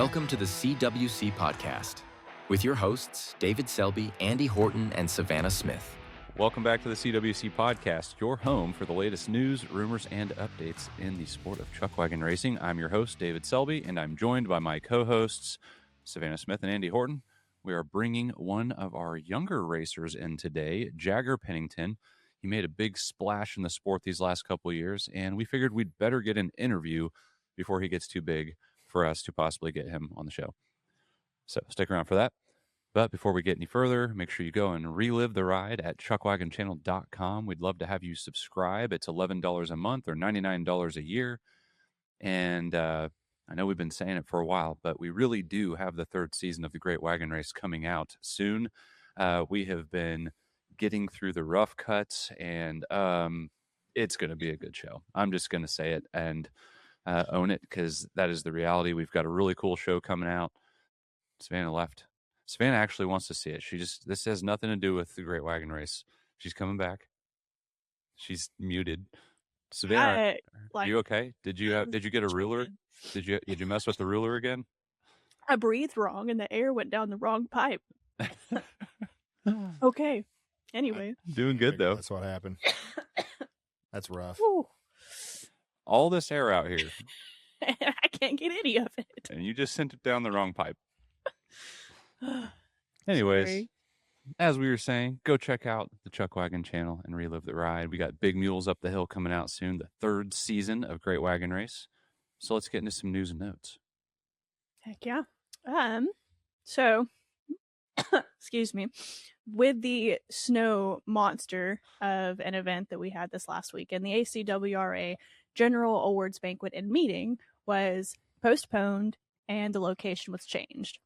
Welcome to the CWC Podcast with your hosts, David Selby, Andy Horton, and Savannah Smith. Welcome back to the CWC Podcast, your home for the latest news, rumors, and updates in the sport of chuckwagon racing. I'm your host, David Selby, and I'm joined by my co-hosts, Savannah Smith and Andy Horton. We are bringing one of our younger racers in today, Jagger Pennington. He made a big splash in the sport these last couple of years, and we figured we'd better get an interview before he gets too big for us to possibly get him on the show. So stick around for that. But before we get any further, make sure you go and relive the ride at chuckwagonchannel.com. We'd love to have you subscribe. It's $11 a month or $99 a year. And I know we've been saying it for a while, but we really do have the third season of the Great Wagon Race coming out soon. We have been getting through the rough cuts, and it's going to be a good show. I'm just going to say it and own it, because that is the reality. We've got a really cool show coming out. Savannah left. Savannah actually wants to see it. This has nothing to do with the Great Wagon Race. She's coming back. She's muted. Savannah, are you okay? Did you get a ruler? Did you mess with the ruler again? I breathed wrong and the air went down the wrong pipe. Okay. Anyway. Doing good though. That's what happened. That's rough. Ooh. All this air out here. I can't get any of it. And you just sent it down the wrong pipe. Anyways, Sorry. As we were saying, go check out the Chuckwagon channel and relive the ride. We got Big Mules Up the Hill coming out soon, the third season of Great Wagon Race. So let's get into some news and notes. Heck yeah. So, excuse me, with the snow monster of an event that we had this last weekend, the ACWRA General Awards Banquet and Meeting was postponed and the location was changed.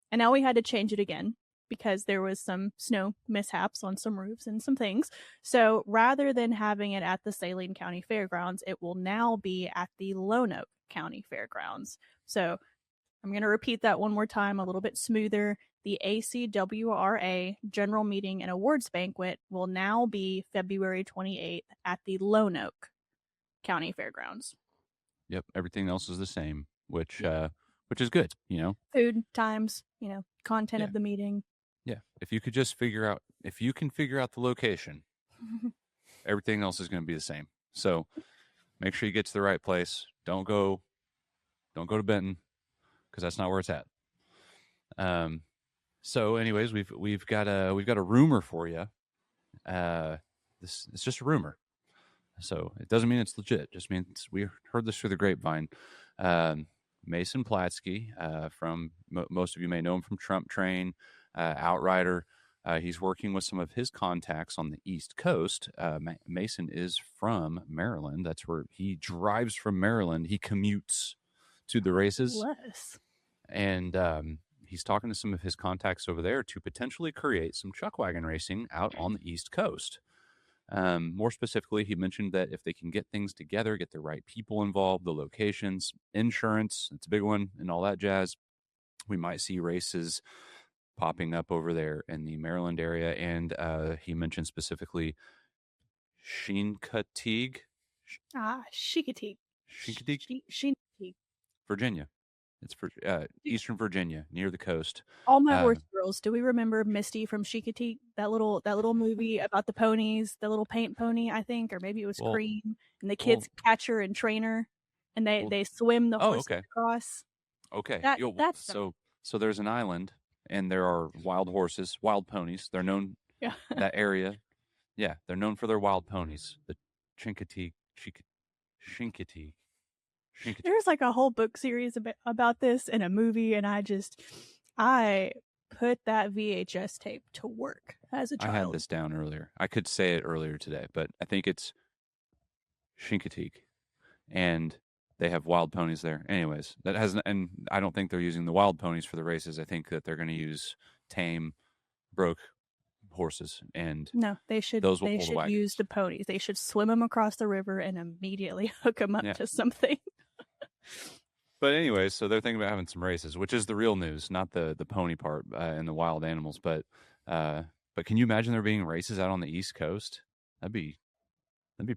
And now we had to change it again because there was some snow mishaps on some roofs and some things. So rather than having it at the Saline County Fairgrounds, it will now be at the Lonoke County Fairgrounds. So I'm going to repeat that one more time, a little bit smoother. The ACWRA General Meeting and Awards Banquet will now be February 28th at the Lonoke County Fairgrounds. Yep, everything else is the same, which is good, Food times, content of the meeting. Yeah, if you can figure out the location, everything else is going to be the same. So make sure you get to the right place. Don't go to Benton, because that's not where it's at. So anyways, we've got a rumor for you. It's just a rumor. So it doesn't mean it's legit. It just means we heard this through the grapevine. Mason Platsky, from most of you may know him from Trump Train, Outrider. He's working with some of his contacts on the East Coast. Mason is from Maryland. That's where he drives from Maryland. He commutes to the races. Bless. And he's talking to some of his contacts over there to potentially create some chuckwagon racing out on the East Coast. More specifically, he mentioned that if they can get things together, get the right people involved, the locations, insurance, it's a big one, and all that jazz, we might see races popping up over there in the Maryland area. And he mentioned specifically Chincoteague. Chincoteague. Chincoteague. Virginia. It's for Eastern Virginia, near the coast. All my horse girls. Do we remember Misty from Chincoteague? That little movie about the ponies, the little paint pony, I think, or maybe it was Cream, and the kids catch her and train her, and they swim the horse across. Okay. That's so there's an island, and there are wild horses, wild ponies. They're known that area. Yeah, they're known for their wild ponies. The Chincoteague. There's like a whole book series about this and a movie, and I put that VHS tape to work as a child. I had this down earlier. I could say it earlier today, but I think it's Chincoteague, and they have wild ponies there. Anyways, and I don't think they're using the wild ponies for the races. I think that they're going to use tame, broke horses, and no, they should use the ponies. They should swim them across the river and immediately hook them up to something. But anyways, so they're thinking about having some races, which is the real news, not the pony part and the wild animals. But can you imagine there being races out on the East Coast? That'd be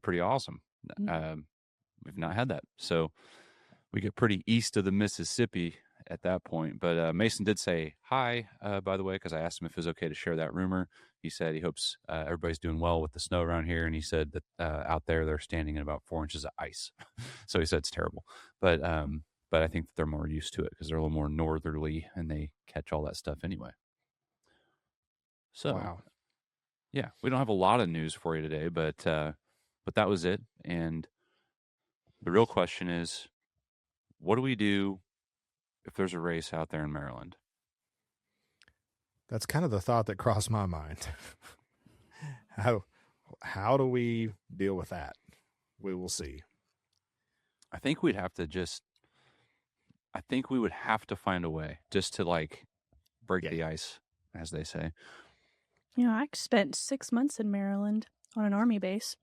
pretty awesome. Mm-hmm. We've not had that, so we get pretty east of the Mississippi at that point. But Mason did say hi, by the way, because I asked him if it was okay to share that rumor. He said he hopes everybody's doing well with the snow around here, and he said that out there they're standing in about 4 inches of ice. So he said it's terrible, but I think that they're more used to it because they're a little more northerly and they catch all that stuff anyway. So, wow. Yeah, we don't have a lot of news for you today, but that was it. And the real question is, what do we do if there's a race out there in Maryland? That's kind of the thought that crossed my mind. How do we deal with that? We will see. I think we would have to find a way just to like break the ice, as they say. I spent 6 months in Maryland on an army base.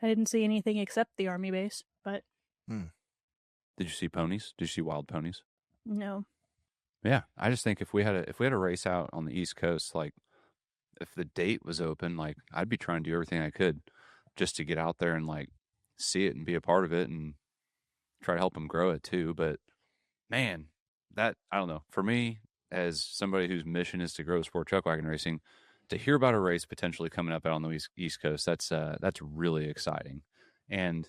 I didn't see anything except the army base, but Did you see ponies? Did you see wild ponies? no. Yeah, I just think if we had a race out on the East Coast, like if the date was open, like I'd be trying to do everything I could just to get out there and like see it and be a part of it and try to help them grow it too. But man, that I don't know. For me, as somebody whose mission is to grow sport chuckwagon racing, to hear about a race potentially coming up out on the East Coast, that's really exciting. And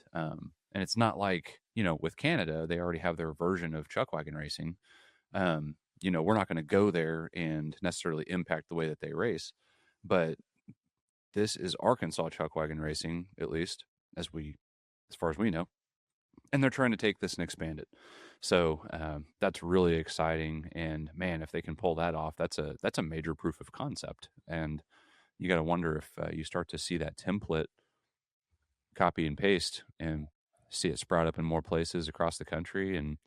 it's not like, with Canada, they already have their version of chuckwagon racing. We're not going to go there and necessarily impact the way that they race, but this is Arkansas chuckwagon racing, at least as far as we know, and they're trying to take this and expand it. So that's really exciting. And man, if they can pull that off, that's a major proof of concept. And you got to wonder if you start to see that template copy and paste and see it sprout up in more places across the country. And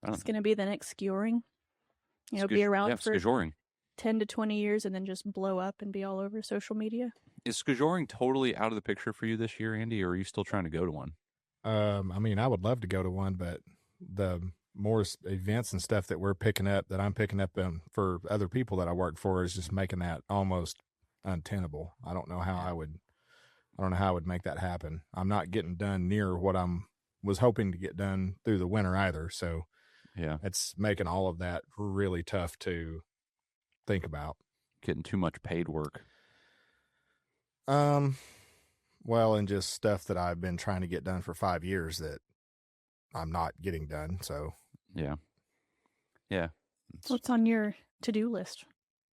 It's going to be the next skewering. Be around for skejoring. 10 to 20 years and then just blow up and be all over social media. Is skejoring totally out of the picture for you this year, Andy, or are you still trying to go to one? I would love to go to one, but the more events and stuff that I'm picking up for other people that I work for is just making that almost untenable. I don't know how I would make that happen. I'm not getting done near what was hoping to get done through the winter either. So yeah, it's making all of that really tough to think about. Getting too much paid work. Well, and just stuff that I've been trying to get done for 5 years that I'm not getting done. So yeah. What's on your to-do list?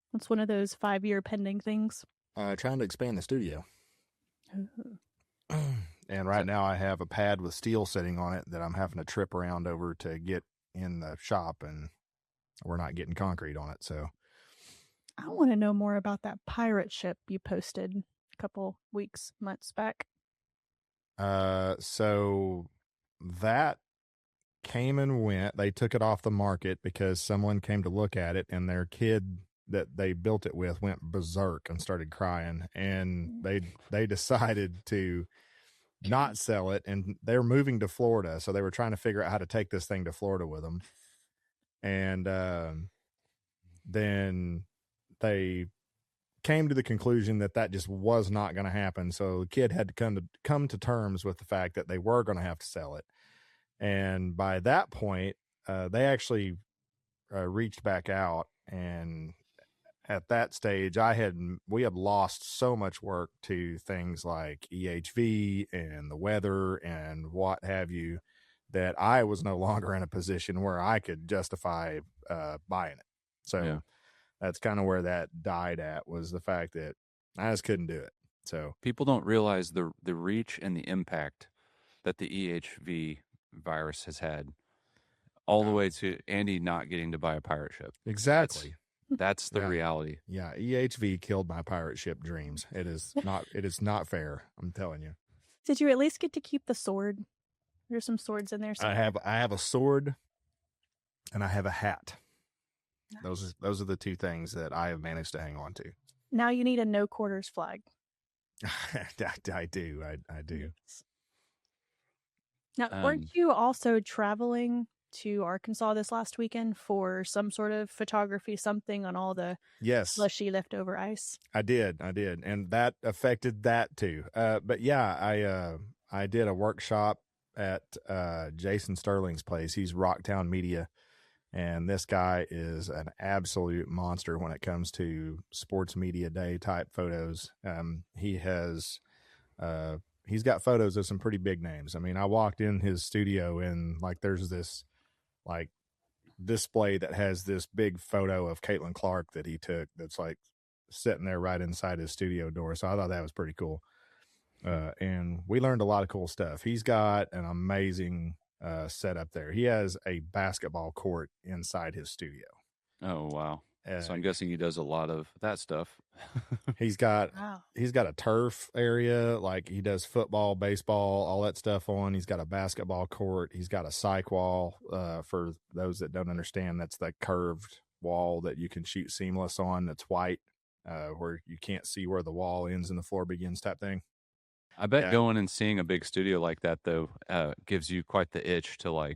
What's one of those 5-year pending things? Trying to expand the studio. Ooh. And right now I have a pad with steel sitting on it that I'm having to trip around over to get in the shop, and we're not getting concrete on it. So I want to know more about that pirate ship you posted a couple months back. So that came and went. They took it off the market because someone came to look at it, and their kid that they built it with went berserk and started crying, and they decided to not sell it, and they're moving to Florida. So they were trying to figure out how to take this thing to Florida with them. And then they came to the conclusion that just was not going to happen. So the kid had to come to terms with the fact that they were going to have to sell it. And by that point, they actually reached back out, and at that stage, we had lost so much work to things like EHV and the weather and what have you, that I was no longer in a position where I could justify buying it. So that's kind of where that died at, was the fact that I just couldn't do it. So people don't realize the reach and the impact that the EHV virus has had, all the way to Andy not getting to buy a pirate ship. Exactly. That's the reality. Yeah, EHV killed my pirate ship dreams. It is not fair. I'm telling you. Did you at least get to keep the sword? There's some swords in there. I have a sword, and I have a hat. Nice. Those are the two things that I have managed to hang on to. Now you need a no quarters flag. I do. Now, weren't you also traveling to Arkansas this last weekend for some sort of photography, something on all the slushy leftover ice? I did, and that affected that too. But yeah, I did a workshop at Jason Sterling's place. He's Rocktown Media, and this guy is an absolute monster when it comes to sports media day type photos. He's got photos of some pretty big names. I mean, I walked in his studio and like there's this like display that has this big photo of Caitlin Clark that he took that's like sitting there right inside his studio door. So I thought that was pretty cool. And we learned a lot of cool stuff. He's got an amazing setup there. He has a basketball court inside his studio. Oh, wow. So I'm guessing he does a lot of that stuff. He's got a turf area, like he does football, baseball, all that stuff on. He's got a basketball court. He's got a cyc wall. For those that don't understand, that's the curved wall that you can shoot seamless on. That's white, where you can't see where the wall ends and the floor begins type thing. I bet going and seeing a big studio like that, though, gives you quite the itch to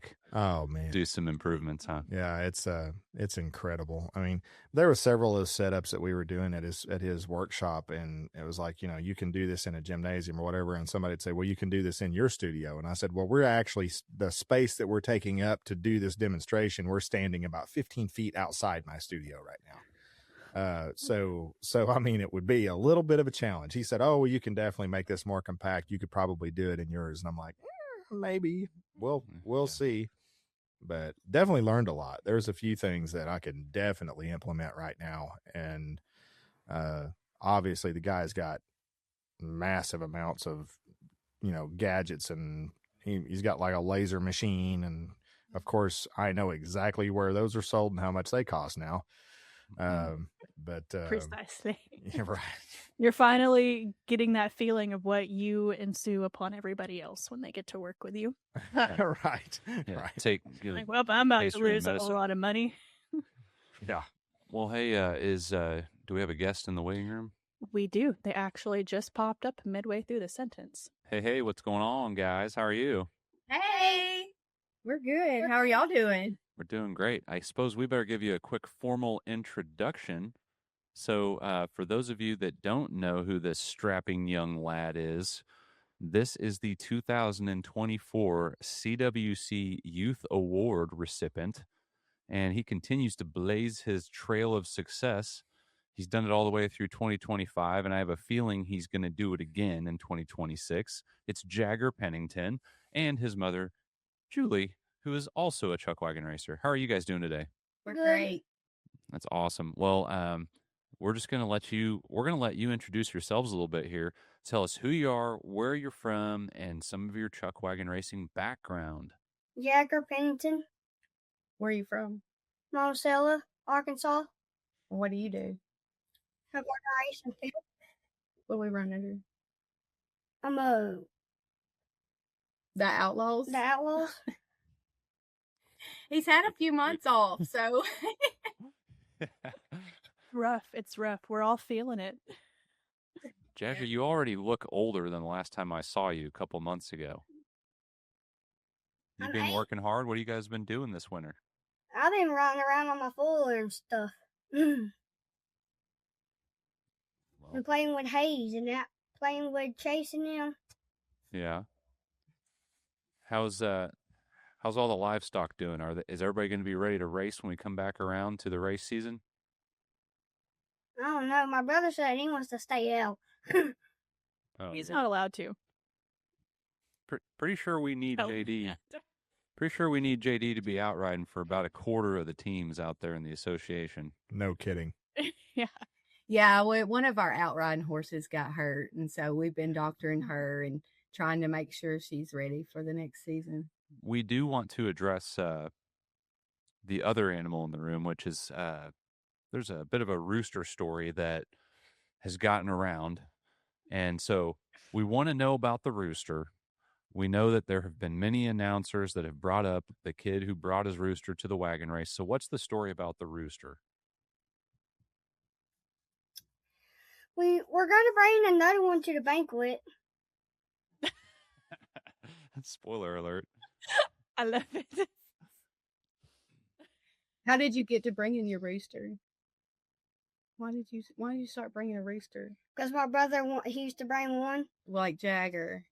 do some improvements, huh? Yeah, it's incredible. I mean, there were several of those setups that we were doing at his workshop, and it was like, you can do this in a gymnasium or whatever, and somebody'd say, well, you can do this in your studio. And I said, well, we're actually, the space that we're taking up to do this demonstration, we're standing about 15 feet outside my studio right now. So I mean, it would be a little bit of a challenge. He said, oh, well, you can definitely make this more compact. You could probably do it in yours. And I'm like, maybe we'll see, but definitely learned a lot. There's a few things that I can definitely implement right now. And, obviously the guy's got massive amounts of, gadgets, and he's got like a laser machine. And of course I know exactly where those are sold and how much they cost now. But precisely. Yeah, right. You're finally getting that feeling of what you ensue upon everybody else when they get to work with you. Right. Yeah, right. Well, I'm about to lose a whole lot of money. Yeah. Well, hey, do we have a guest in the waiting room? We do. They actually just popped up midway through the sentence. Hey, what's going on, guys? How are you? Hey, we're good. How are y'all doing? We're doing great. I suppose we better give you a quick formal introduction. So for those of you that don't know who this strapping young lad is, this is the 2024 CWC Youth Award recipient, and he continues to blaze his trail of success. He's done it all the way through 2025, and I have a feeling he's going to do it again in 2026. It's Jagger Pennington and his mother, Julie, who is also a Chuckwagon racer. How are you guys doing today? We're great. That's awesome. Well, we're going to let you introduce yourselves a little bit here. Tell us who you are, where you're from, and some of your Chuckwagon racing background. Jagger Pennington, Where are you from? Monticello, Arkansas. What do you do? Chuckwagon racing. What do we run under? I'm The Outlaws? the Outlaws. He's had a few months off, so. It's rough. We're all feeling it. Jagger, you already look older than the last time I saw you a couple months ago. You've been working hard. What have you guys been doing this winter? I've been running around on my four-wheeler and stuff. Been playing with Hayes and that, playing with chasing him. Yeah. How's all the livestock doing? Is everybody going to be ready to race when we come back around to the race season? I don't know. My brother said he wants to stay out. Oh. He's not allowed to. Pretty sure we need JD. Pretty sure we need JD to be out riding for about a quarter of the teams out there in the association. No kidding. Yeah. Yeah, one of our outriding horses got hurt, and so we've been doctoring her and trying to make sure she's ready for the next season. We do want to address the other animal in the room, which is there's a bit of a rooster story that has gotten around. And so we want to know about the rooster. We know that there have been many announcers that have brought up the kid who brought his rooster to the wagon race. So what's the story about the rooster? We're going to bring another one to the banquet. Spoiler alert. I love it. How did you get to bringing your rooster? Why did you start bringing a rooster? Because my brother, he used to bring one. Like Jagger.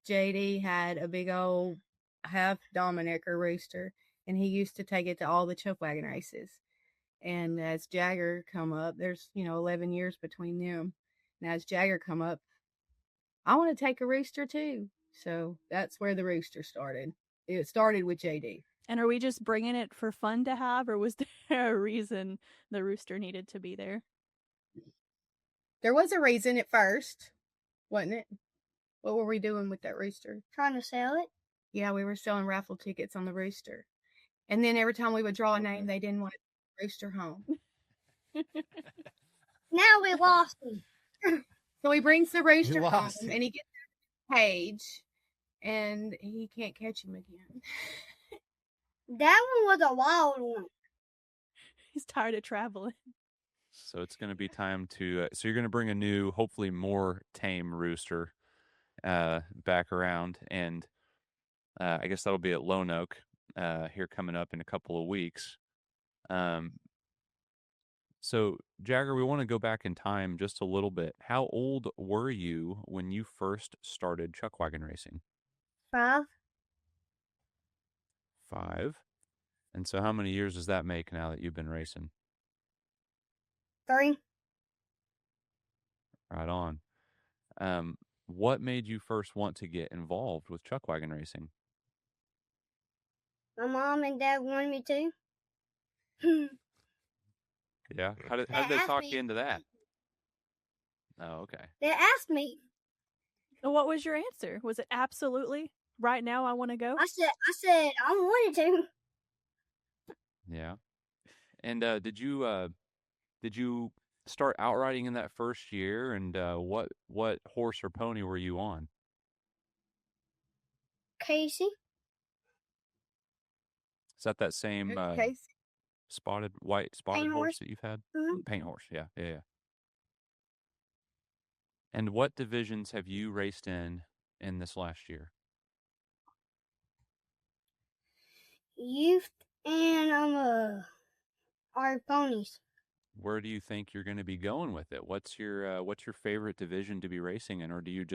JD had a big old half Dominicker rooster, and he used to take it to all the Chuckwagon races. And as Jagger come up, there's 11 years between them. And as Jagger come up, I want to take a rooster too. So that's where the rooster started. It started with JD. And are we just bringing it for fun to have, or was there a reason the rooster needed to be there? There was a reason at first, wasn't it? What were we doing with that rooster? Trying to sell it. Yeah, we were selling raffle tickets on the rooster. And then every time we would draw a name, they didn't want the rooster home. Now we lost him. So he brings the rooster home, lost him. and he gets a cage, and he can't catch him again. That one was a wild one. He's tired of traveling. So it's going to be time to. So you're going to bring a new, hopefully more tame rooster back around, and I guess that'll be at Lone Oak here coming up in a couple of weeks. So Jagger, we want to go back in time just a little bit. How old were you when you first started Chuckwagon racing? 5. 5. And so how many years does that make now that you've been racing? 3. Right on. What made you first want to get involved with Chuckwagon racing? My mom and dad wanted me to. Yeah. How did they asked talk me. you into that? Oh, okay. They asked me. What was your answer? Was it absolutely? Right now I want to go? I said I wanted to. Yeah. And did you start outriding in that first year? And what horse or pony were you on? Casey. Is that same Casey. white spotted Paint horse horse. that you've had? Mhm. Paint horse, yeah. And what divisions have you raced in this last year? Youth and our ponies. Where do you think you're going to be going with it? What's your favorite division to be racing in, or do you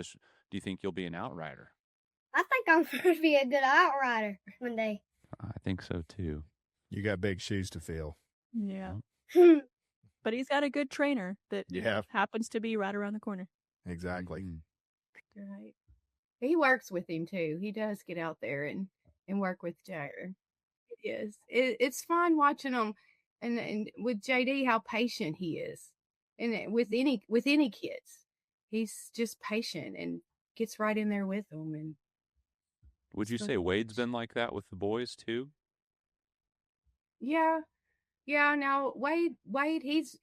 think you'll be an outrider? I think I'm going to be a good outrider one day. I think so too. You got big shoes to fill. Yeah. But he's got a good trainer that Yeah. happens to be right around the corner. Exactly. Mhm. Right. He works with him too. He does get out there and work with Jagger. It is. It's fun watching him, and with JD how patient he is, and with any kids, he's just patient and gets right in there with them. And Would you So say Wade's much. been like that with the boys too? yeah. Now Wade, he's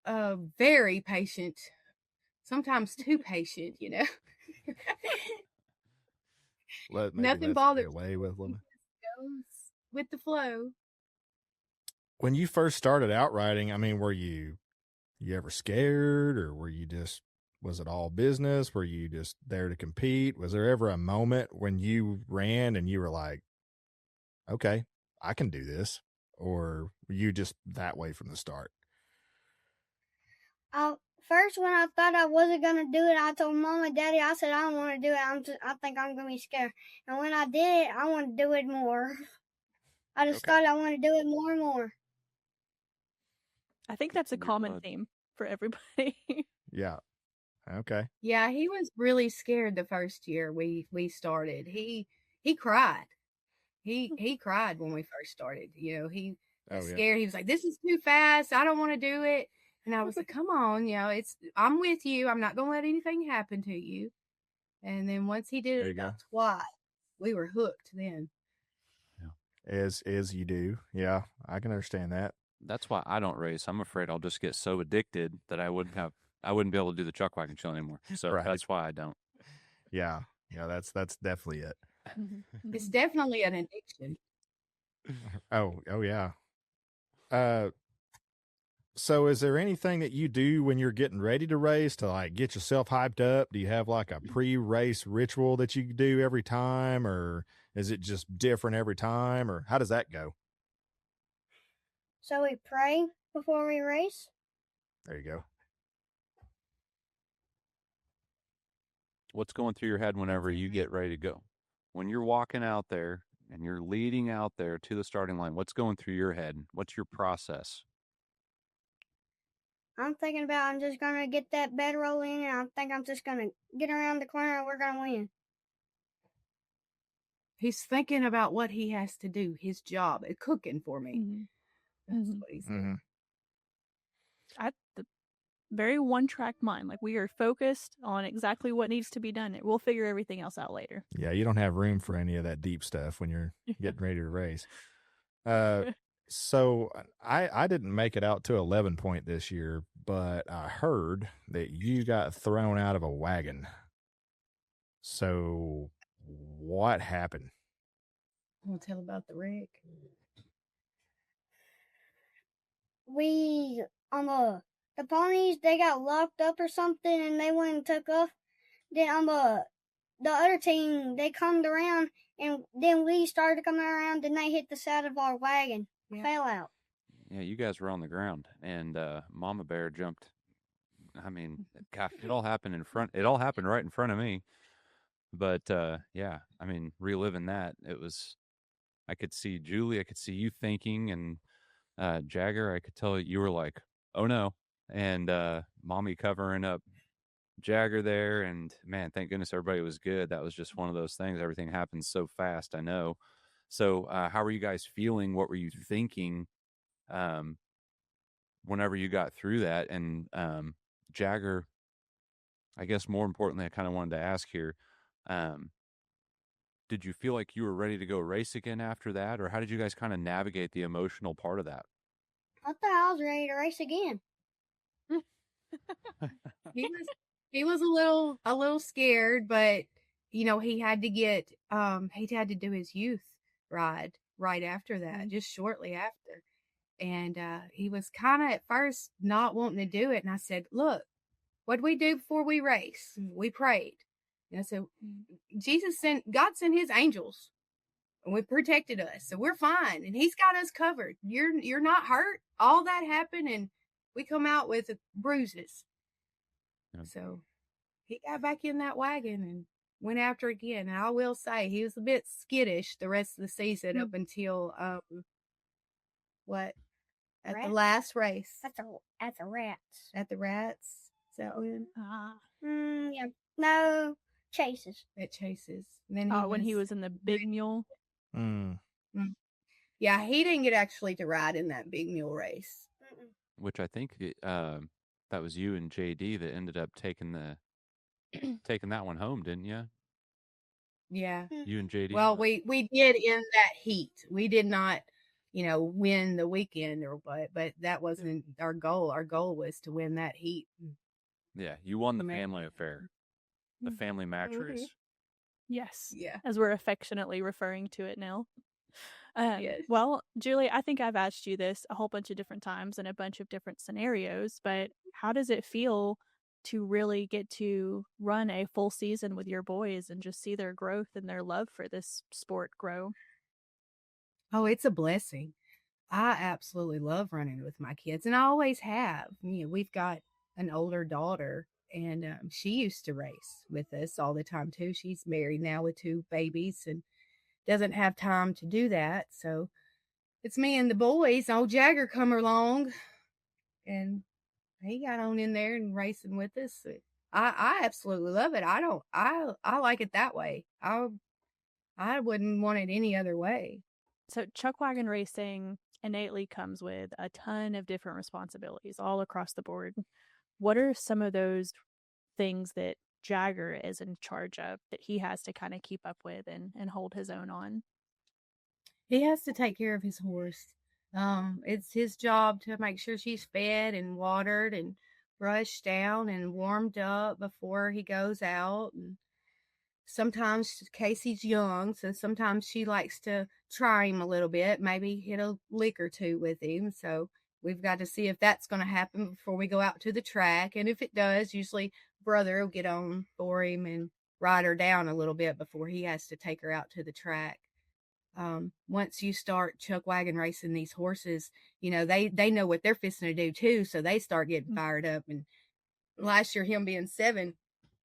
very patient. Sometimes too patient, Maybe Nothing let's bothers get away with them. Goes with the flow. When you first started outriding, I mean, were you ever scared, or was it all business? Were you just there to compete? Was there ever a moment when you ran and you were like, okay, I can do this? Or were you just that way from the start? First, when I thought I wasn't going to do it, I told Mom and Daddy, I said, I don't want to do it. I think I'm going to be scared. And when I did it, I want to do it more. I just thought I want to do it more and more. I think that's a in your common blood. theme for everybody. Yeah. Okay. Yeah, he was really scared the first year we started. He cried. He cried when we first started. He was scared. He was like, "This is too fast. I don't want to do it." And I was like, "Come on, I'm with you. I'm not gonna let anything happen to you." And then once he did There it you go. about twice, we were hooked. Then As you do. Yeah, I can understand that. That's why I don't race. I'm afraid I'll just get so addicted that I wouldn't be able to do the Chuckwagon show anymore. So Right. that's why I don't. Yeah. That's definitely it. it's definitely an addiction. Oh yeah. So is there anything that you do when you're getting ready to race to like get yourself hyped up? Do you have like a pre-race ritual that you do every time, or is it just different every time, or how does that go? So we pray before we race. There you go. What's going through your head whenever you get ready to go? when you're walking out there and you're leading out there to the starting line, what's going through your head? What's your process? I'm thinking about I'm just going to get that bed roll in, and I think I'm just going to get around the corner and we're going to win. He's thinking about what he has to do, his job, cooking for me. Mm-hmm. That's what he's saying. At the very one-track mind. Like, we are focused on exactly what needs to be done. We'll figure everything else out later. Yeah, you don't have room for any of that deep stuff when you're getting ready to race. So I didn't make it out to 11 point this year, but I heard that you got thrown out of a wagon. So what happened? I'm going to tell about the wreck. We, the ponies, they got locked up or something, and they went and took off. Then, the other team, they come around, and then we started coming around, and they hit the side of our wagon. Yeah. Fell out. Yeah, you guys were on the ground, and Mama Bear jumped. I mean, gosh, it all happened right in front of me. But yeah, I mean, reliving that, I could see Julie, I could see you thinking, and Jagger, I could tell you were like, oh no, and Mommy covering up Jagger there, and man, thank goodness everybody was good. That was just one of those things. Everything happens so fast, I know. So how were you guys feeling? What were you thinking whenever you got through that? And Jagger, I guess more importantly, I kind of wanted to ask here, did you feel like you were ready to go race again after that? Or how did you guys kind of navigate the emotional part of that? I thought I was ready to race again. He was a little scared, but you know, he had to do his youth ride right after that, just shortly after. And he was kind of at first not wanting to do it. And I said, look, what did we do before we race? We prayed. And I said, God sent his angels and we protected us. So we're fine. And he's got us covered. You're not hurt. All that happened. And we come out with bruises. Yep. So he got back in that wagon and went after again. And I will say he was a bit skittish the rest of the season up until the last race. At the Rats. At the Rats. Is that when? Yeah. No, Chases. At Chases. And then when he was in the Big Mule. Yeah, he didn't get actually to ride in that Big Mule race. Which I think that was you and JD that ended up taking that one home, didn't you? Yeah. You and JD. Well, we did in that heat. We did not, win the weekend but that wasn't our goal. Our goal was to win that heat. Yeah, you won the family affair. The family mattress. Yes. Yeah. As we're affectionately referring to it now. Yes. Well, Julie, I think I've asked you this a whole bunch of different times in a bunch of different scenarios, but how does it feel to really get to run a full season with your boys and just see their growth and their love for this sport grow? Oh, it's a blessing. I absolutely love running with my kids, and I always have. We've got an older daughter, and she used to race with us all the time too. She's married now with 2 babies and doesn't have time to do that. So it's me and the boys. Old Jagger come along, and he got on in there and racing with us. I absolutely love it. I like it that way. I wouldn't want it any other way. So Chuckwagon racing innately comes with a ton of different responsibilities all across the board. What are some of those things that Jagger is in charge of that he has to kind of keep up with and hold his own on? He has to take care of his horse. It's his job to make sure she's fed and watered and brushed down and warmed up before he goes out. And sometimes Casey's young, so sometimes she likes to try him a little bit, maybe hit a lick or 2 with him. So we've got to see if that's going to happen before we go out to the track. And if it does, usually brother will get on for him and ride her down a little bit before he has to take her out to the track. Once you start Chuckwagon racing these horses, they know what they're fixing to do too. So they start getting fired up. And last year, him being 7,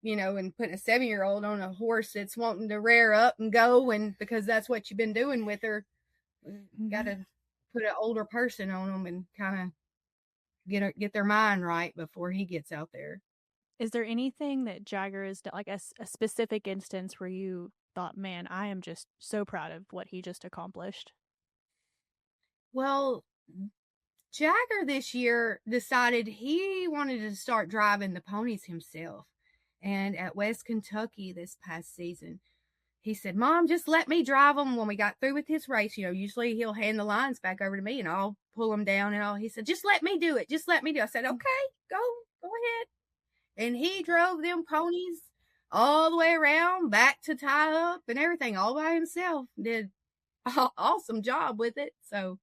and putting a 7-year-old on a horse that's wanting to rear up and go, and because that's what you've been doing with her, you got to put an older person on them and kind of get their mind right before he gets out there. Is there anything that Jagger is like a specific instance where you thought, man, I am just so proud of what he just accomplished? Well, Jagger this year decided he wanted to start driving the ponies himself. And at West Kentucky this past season, he said, Mom, just let me drive them. When we got through with his race, usually he'll hand the lines back over to me and I'll pull them down and all. He said, just let me do it. Just let me do it. I said, okay, go ahead. And he drove them ponies all the way around, back to tie up and everything all by himself. Did an awesome job with it. So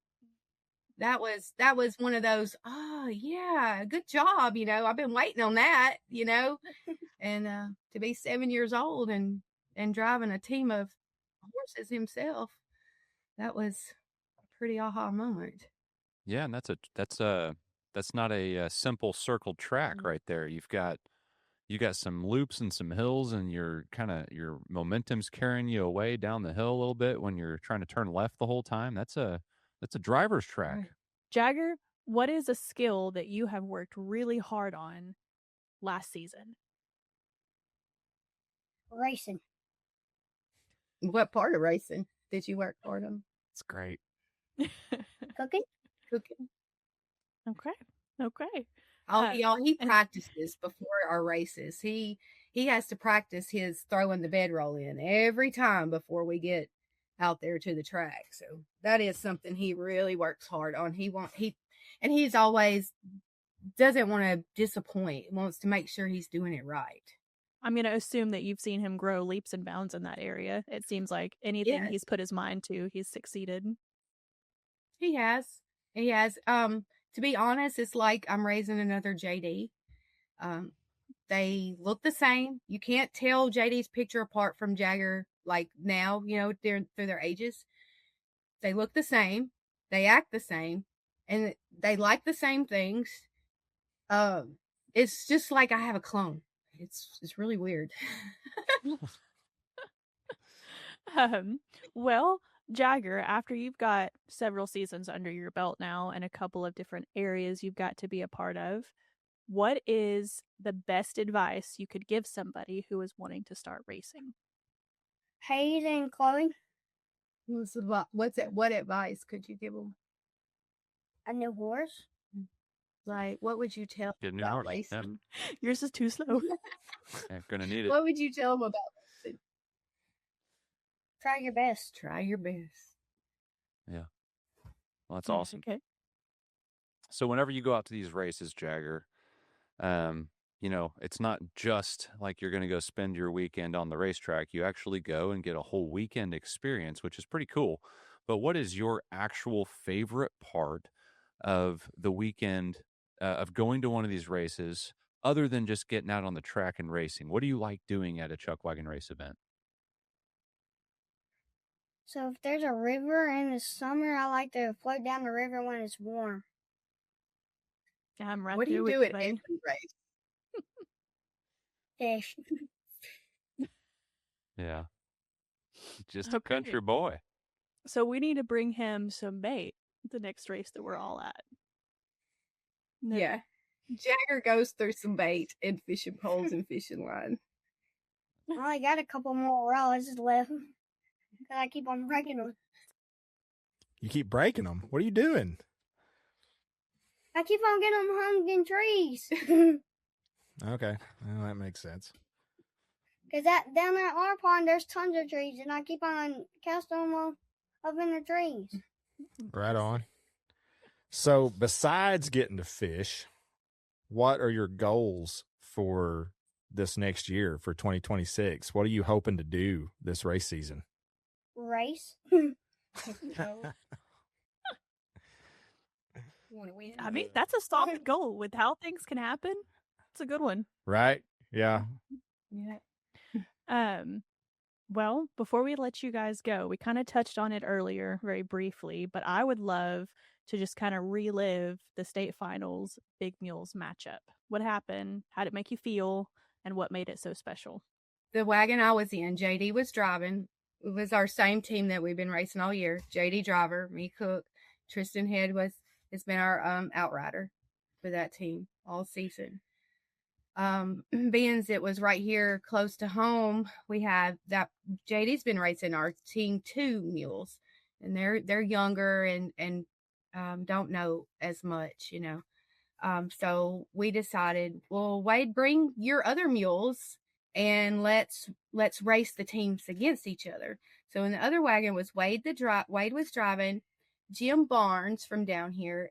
that was one of those, oh yeah, good job. I've been waiting on that, and to be 7 years old and driving a team of horses himself, that was a pretty aha moment. Yeah. And that's not a simple circled track right there. You got some loops and some hills, and your momentum's carrying you away down the hill a little bit when you're trying to turn left the whole time. That's a driver's track. Right. Jagger, what is a skill that you have worked really hard on last season? Racing. What part of racing did you work hard on? It's great. Cooking. Okay. Y'all, he practices before our races. He has to practice his throwing the bedroll in every time before we get out there to the track. So that is something he really works hard on. He's always doesn't want to disappoint, wants to make sure he's doing it right. I'm going to assume that you've seen him grow leaps and bounds in that area. It seems like anything he's put his mind to, he's succeeded. He has. To be honest, it's like I'm raising another JD. They look the same. You can't tell JD's picture apart from Jagger like now, through their ages. They look the same. They act the same. And they like the same things. It's just like I have a clone. It's really weird. Well, Jagger, after you've got several seasons under your belt now and a couple of different areas you've got to be a part of, what is the best advice you could give somebody who is wanting to start racing? Hayden and Chloe. What's it? What advice could you give them? A new horse. Like, what would you tell them about racing? Yep. Yours is too slow. Yeah, gonna need it. What would you tell them about racing? Try your best. Try your best. Yeah. Well, that's awesome. Okay. So whenever you go out to these races, Jagger, it's not just like you're going to go spend your weekend on the racetrack. You actually go and get a whole weekend experience, which is pretty cool. But what is your actual favorite part of the weekend of going to one of these races other than just getting out on the track and racing? What do you like doing at a Chuckwagon race event? So if there's a river in the summer, I like to float down the river when it's warm. Yeah, I'm right. What do you do at every race? Fish. Yeah. Just a country boy. So we need to bring him some bait the next race that we're all at. No. Yeah. Jagger goes through some bait and fishing poles and fishing line. I only got a couple more rods left. Because I keep on breaking them. You keep breaking them? What are you doing? I keep on getting them hung in trees. Okay. Well, that makes sense. Because down there at our pond, there's tons of trees, and I keep on casting them up in the trees. Right on. So, besides getting to fish, what are your goals for this next year, for 2026? What are you hoping to do this race season? Race? I mean, that's a solid goal with how things can happen. It's a good one. Right? Yeah. Yeah. Well, before we let you guys go, we kind of touched on it earlier very briefly, but I would love to just kind of relive the State Finals Big Mules matchup. What happened? How did it make you feel? and what made it so special? The wagon I was in, JD was driving. It was our same team that we've been racing all year. JD driver, me cook. Tristan Head has been our outrider for that team all season. Being as it was right here close to home, we have that JD's been racing our Team 2 mules, and they're younger and don't know as much, so we decided, well, Wade, bring your other mules and let's race the teams against each other. So in the other wagon was Wade was driving. Jim Barnes from down here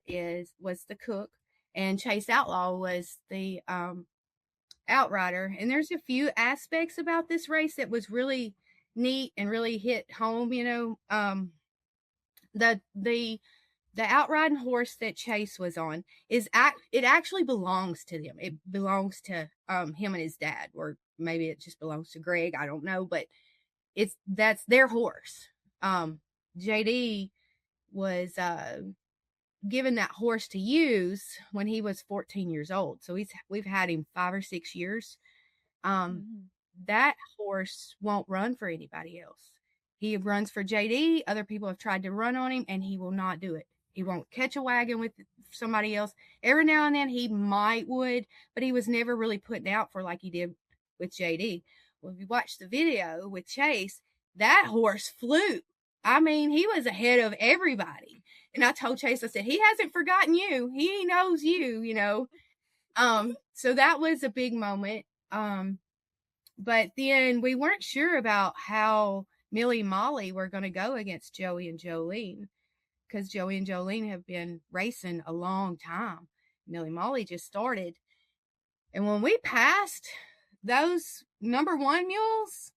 was the cook, and Chase Outlaw was the outrider. And there's a few aspects about this race that was really neat and really hit home. The outriding horse that Chase was on it actually belongs to them. It belongs to him and his dad, or maybe it just belongs to Greg. I don't know, but that's their horse. JD was given that horse to use when he was 14 years old. So we've had him 5 or 6 years. That horse won't run for anybody else. He runs for JD. Other people have tried to run on him, and he will not do it. He won't catch a wagon with somebody else. Every now and then he would, but he was never really putting out for like he did with JD. When we watched the video with Chase, that horse flew. I mean, he was ahead of everybody. And I told Chase, I said, he hasn't forgotten you. He knows you, So that was a big moment. But then we weren't sure about how Millie and Molly were going to go against Joey and Jolene, because Joey and Jolene have been racing a long time. Millie and Molly just started. And when we passed those number 1 mules,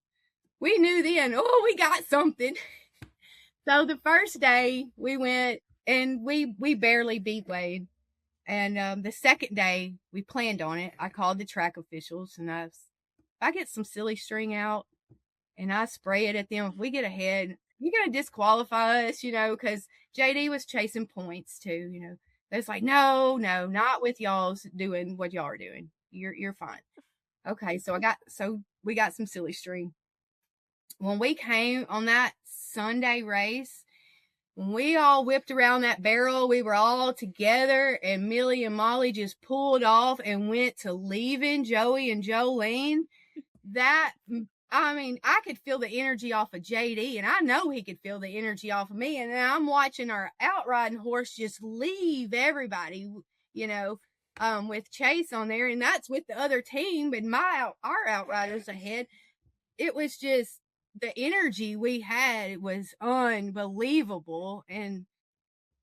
we knew then, we got something. So the first day we went and we barely beat Wade. And the second day we planned on it. I called the track officials, and I get some silly string out and I spray it at them. If we get ahead, you're going to disqualify us, because JD was chasing points too, It's like, no, not with y'all's doing what y'all are doing. You're fine. Okay. So we got some silly string. When we came on that Sunday race, when we all whipped around that barrel, we were all together, and Millie and Molly just pulled off and went to leaving Joey and Jolene. I could feel the energy off of JD, and I know he could feel the energy off of me. And then I'm watching our outriding horse just leave everybody, with Chase on there, and that's with the other team and our outriders ahead. It was just the energy we had. It was unbelievable, and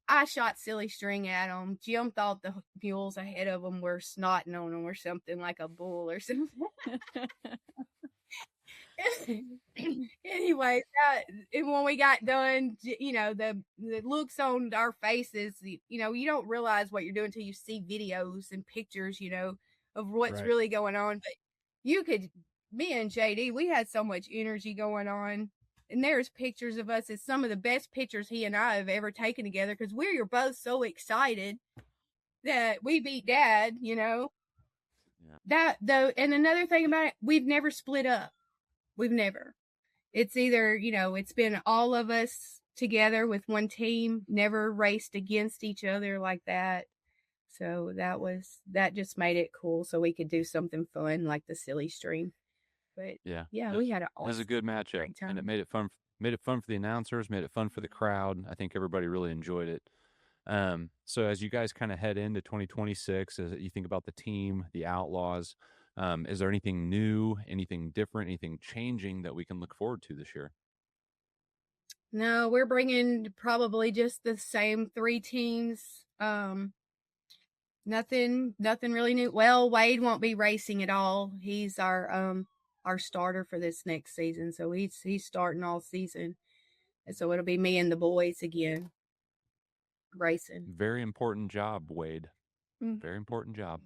I shot silly string at them. Jim thought the mules ahead of them were snotting on them or something, like a bull or something. Anyway, when we got done, the looks on our faces, you don't realize what you're doing until you see videos and pictures, of what's really going on. But me and JD, we had so much energy going on. And there's pictures of us. It's some of the best pictures he and I have ever taken together, because we are both so excited that we beat Dad, Yeah. That though, and another thing about it, we've never split up. We've never. It's either, it's been all of us together with one team, never raced against each other like that. So that just made it cool, so we could do something fun like the silly string. But yeah, we had it was a good matchup, and it made it fun. Made it fun for the announcers, made it fun for the crowd. I think everybody really enjoyed it. So as you guys kind of head into 2026, as you think about the team, the Outlaws, is there anything new, anything different, anything changing that we can look forward to this year? No, we're bringing probably just the same 3 teams. Nothing really new. Well, Wade won't be racing at all. He's our starter for this next season, so he's starting all season, and so it'll be me and the boys again racing. Very important job, Wade. Very important job.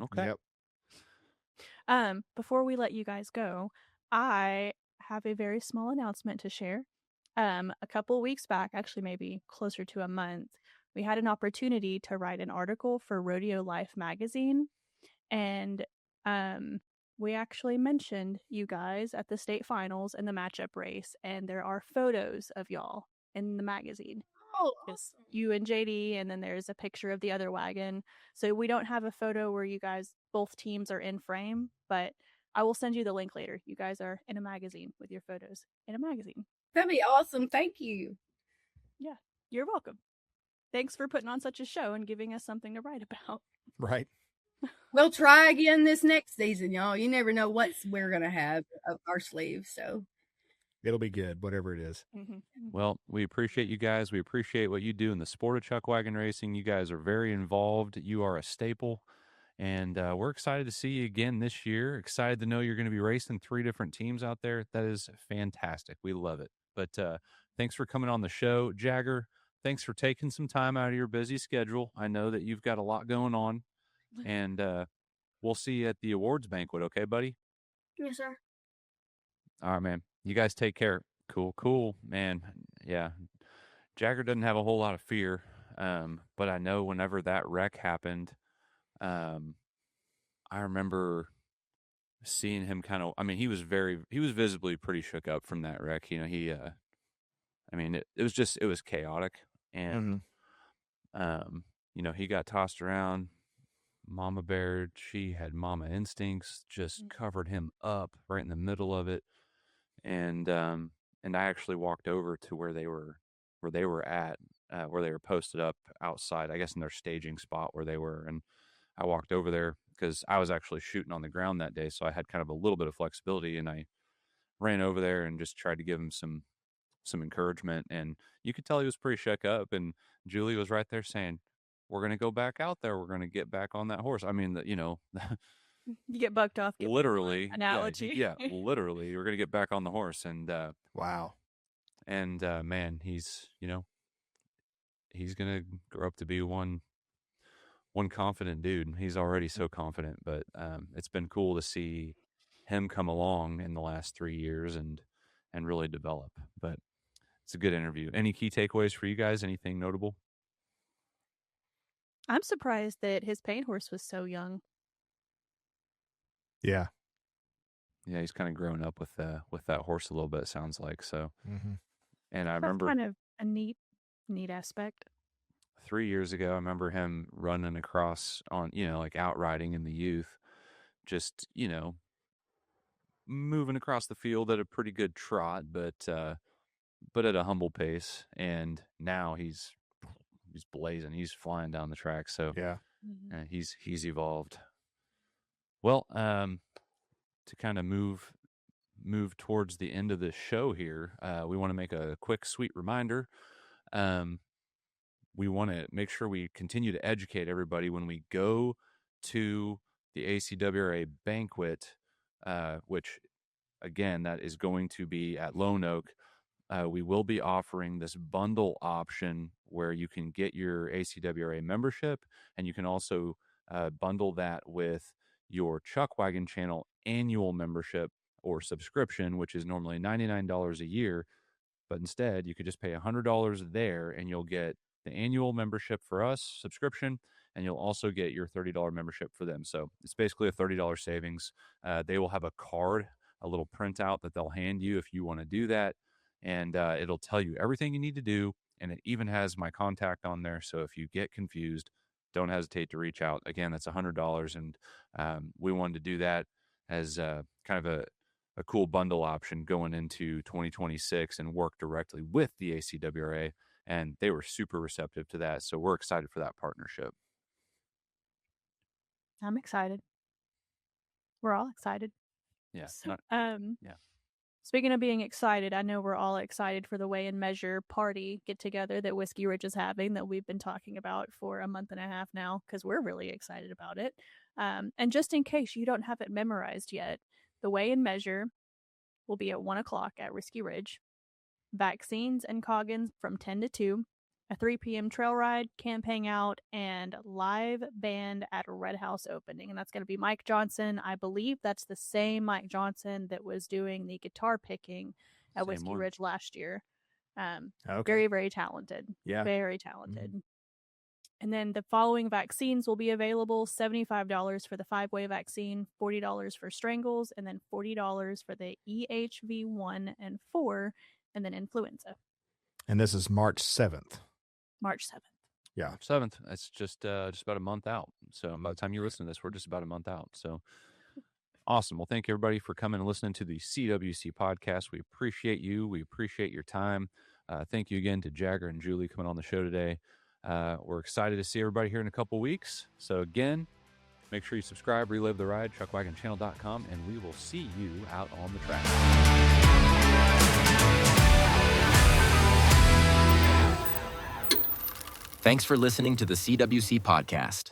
Okay. Yep. Before we let you guys go, I have a very small announcement to share. A couple weeks back, actually maybe closer to a month, we had an opportunity to write an article for Rodeo Life magazine, and we actually mentioned you guys at the state finals and the matchup race, and there are photos of y'all in the magazine. Oh, Just you and JD, and then there's a picture of the other wagon. So we don't have a photo where you guys, both teams are in frame, but I will send you the link later. You guys are in a magazine with your photos in a magazine. that'd be awesome. Thank you. Yeah, you're welcome. Thanks for putting on such a show and giving us something to write about. Right. We'll try again this next season, y'all. You never know what we're going to have up our sleeves. So It'll be good, whatever it is. Mm-hmm. Well, we appreciate you guys. We appreciate what you do in the sport of chuckwagon racing. You guys are very involved. You are a staple. And we're excited to see you again this year. Excited to know you're going to be racing 3 different teams out there. That is fantastic. We love it. But thanks for coming on the show. Jagger, thanks for taking some time out of your busy schedule. I know that you've got a lot going on. And we'll see you at the awards banquet. Okay, buddy? Yes, sir. All right, man. You guys take care. Cool, man. Yeah. Jagger doesn't have a whole lot of fear. But I know whenever that wreck happened, I remember seeing him he was visibly pretty shook up from that wreck. You know, it was chaotic. And, you know, he got tossed around. Mama Bear, she had mama instincts, just covered him up right in the middle of it. And I actually walked over to where they were at, where they were posted up outside, I guess in their staging spot where they were. And I walked over there because I was actually shooting on the ground that day. So I had kind of a little bit of flexibility, and I ran over there and just tried to give him some encouragement. And you could tell he was pretty shook up. And Julie was right there saying, "We're going to go back out there. We're going to get back on that horse." I mean, you get bucked off. Literally. Analogy. Yeah, literally. We're going to get back on the horse. And wow. And man, he's going to grow up to be one confident dude. He's already so confident, but it's been cool to see him come along in the last 3 years and really develop. But it's a good interview. Any key takeaways for you guys? Anything notable? I'm surprised that his paint horse was so young. Yeah. Yeah, he's kind of grown up with that horse a little bit, sounds like. So, and I remember kind of a neat aspect. 3 years ago, I remember him running across on, like outriding in the youth, just, moving across the field at a pretty good trot, but at a humble pace. And now he's blazing. He's flying down the track. So yeah, he's evolved. Well, to kind of move towards the end of this show here, we want to make a quick, sweet reminder. We want to make sure we continue to educate everybody when we go to the ACWRA banquet, which, again, that is going to be at Lone Oak. We will be offering this bundle option where you can get your ACWRA membership, and you can also bundle that with your Chuckwagon channel annual membership or subscription, which is normally $99 a year. But instead, you could just pay $100 there, and you'll get the annual membership for us, subscription, and you'll also get your $30 membership for them. So it's basically a $30 savings. They will have a card, a little printout that they'll hand you if you want to do that. And it'll tell you everything you need to do. And it even has my contact on there. So if you get confused, don't hesitate to reach out. Again, that's $100. And we wanted to do that as kind of a cool bundle option going into 2026 and work directly with the ACWRA. And they were super receptive to that. So we're excited for that partnership. I'm excited. We're all excited. Yeah. So, speaking of being excited, I know we're all excited for the Weigh and Measure party get-together that Whiskey Ridge is having that we've been talking about for a month and a half now because we're really excited about it. And just in case you don't have it memorized yet, the Weigh and Measure will be at 1 o'clock at Whiskey Ridge. Vaccines and Coggins from 10 to 2. A 3 p.m. trail ride, camp hangout, and live band at Red House opening. And that's going to be Mike Johnson. I believe that's the same Mike Johnson that was doing the guitar picking at Whiskey Ridge last year. Okay. Very, very talented. Yeah. Very talented. And then the following vaccines will be available: $75 for the 5-way vaccine, $40 for strangles, and then $40 for the EHV1 and 4, and then influenza. And this is March 7th. March 7th. Yeah. March 7th. That's just about a month out. So by the time you listen to this, we're just about a month out. So awesome. Well, thank you everybody for coming and listening to the CWC podcast. We appreciate you. We appreciate your time. Thank you again to Jagger and Julie coming on the show today. We're excited to see everybody here in a couple weeks. So again, make sure you subscribe, relive the ride, chuckwagonchannel.com, and we will see you out on the track. Thanks for listening to the CWC Podcast.